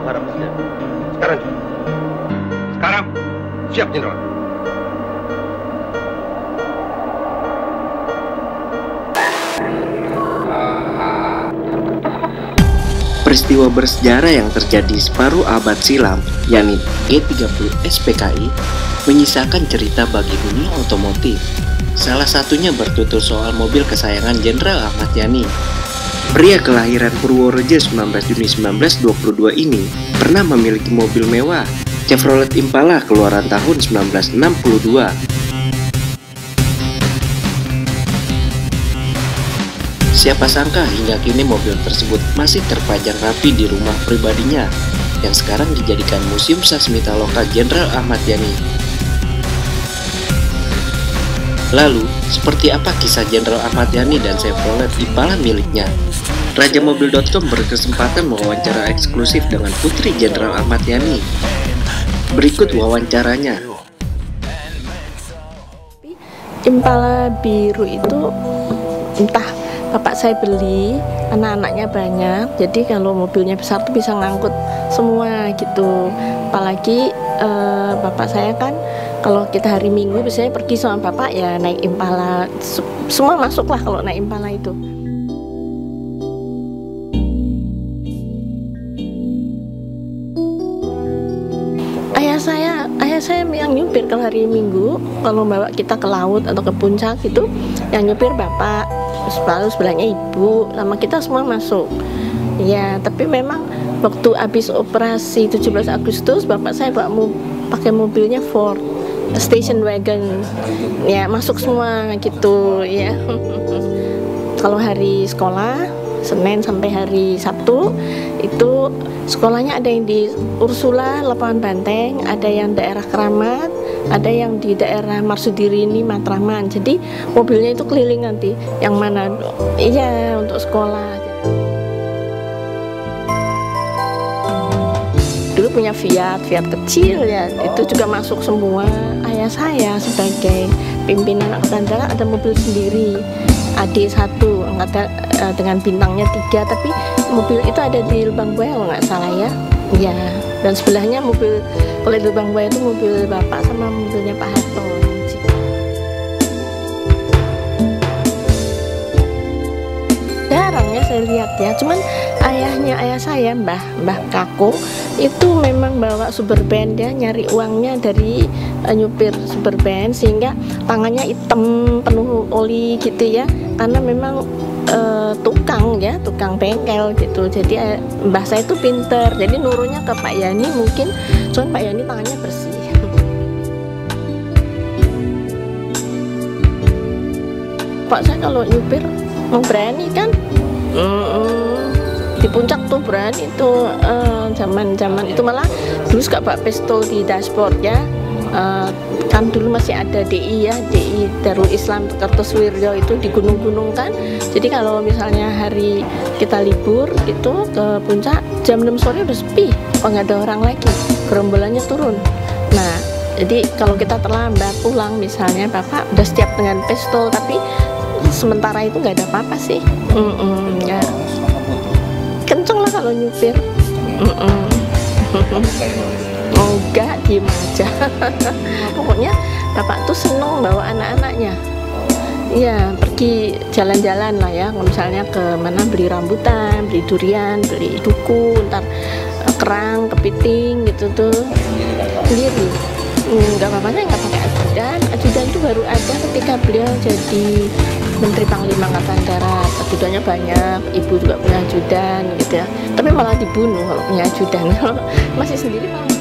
menghadap presiden. Sekarang juga. Sekarang, siap, Jenderal. Peristiwa bersejarah yang terjadi separuh abad silam, yakni G30 SPKI, menyisakan cerita bagi dunia otomotif. Salah satunya bertutur soal mobil kesayangan Jenderal Ahmad Yani. Pria kelahiran Purworejo 19 Juni 1922 ini pernah memiliki mobil mewah, Chevrolet Impala keluaran tahun 1962. Siapa sangka hingga kini mobil tersebut masih terpajang rapi di rumah pribadinya yang sekarang dijadikan Museum Sasmita Loka Jenderal Ahmad Yani. Lalu, seperti apa kisah Jenderal Ahmad Yani dan Chevrolet Impala miliknya? Rajamobil.com berkesempatan mewawancara eksklusif dengan putri Jenderal Ahmad Yani. Berikut wawancaranya. Impala biru itu entah bapak saya beli, anak-anaknya banyak, jadi kalau mobilnya besar tuh bisa ngangkut semua gitu. Apalagi bapak saya kan kalau kita hari Minggu biasanya pergi sama bapak ya naik Impala, semua masuk lah kalau naik Impala itu. Ayah saya yang nyupir kalau hari Minggu, kalau bawa kita ke laut atau ke puncak itu, yang nyupir bapak, lalu sebelahnya ibu, sama kita semua masuk. Ya, tapi memang waktu habis operasi 17 Agustus, bapak saya pakai mobilnya Ford station wagon, ya masuk semua gitu ya. Kalau hari sekolah Senin sampai hari Sabtu itu sekolahnya ada yang di Ursula Lapangan Banteng, ada yang daerah Keramat, ada yang di daerah Marsudirini Matraman. Jadi mobilnya itu keliling nanti yang mana iya untuk sekolah. Dulu punya Fiat kecil ya, itu juga masuk semua. Ayah saya sebagai pimpinan Angkatan Darat ada mobil sendiri, AD1 angkatan dengan bintangnya 3, tapi mobil itu ada di Lubang Buaya kalau nggak salah ya. Ya, dan sebelahnya mobil, kalau di Lubang Buaya itu mobil bapak sama mobilnya Pak Harto. Jarang ya saya lihat ya, cuman ayah saya Mbah Kako itu memang bawa Superban, dia nyari uangnya dari nyupir Superban sehingga tangannya hitam penuh oli gitu ya, karena memang tukang bengkel gitu. Jadi mbah saya itu pinter, jadi nurunya ke Pak Yani mungkin, cuman Pak Yani tangannya bersih. Pak saya kalau nyupir mau berani kan, di puncak tuh berani tuh, zaman itu malah dulu suka bawa pistol di dashboard ya. Kan dulu masih ada DI ya, DI Darul Islam Kertoswiryo itu di gunung-gunung kan. Jadi kalau misalnya hari kita libur gitu ke puncak, jam 6 sore udah sepi, nggak ada orang lagi, gerombolannya turun. Nah, jadi kalau kita terlambat pulang misalnya, bapak udah siap dengan pistol, tapi sementara itu nggak ada apa-apa sih. Ya. Kenceng lah kalau nyupir. Enggak, diem aja. Pokoknya bapak tuh seneng bawa anak-anaknya. Iya, pergi jalan-jalan lah ya. Misalnya ke mana beli rambutan, beli durian, beli duku, ntar kerang, kepiting gitu tuh. Sendiri. Enggak apa-apanya nggak pakai ajudan. Ajudan itu baru ada ketika beliau jadi Menteri Panglima Angkatan Darat. Ajudannya banyak, ibu juga punya ajudan gitu ya. Tapi malah dibunuh kalau punya ajudan. Masih sendiri malah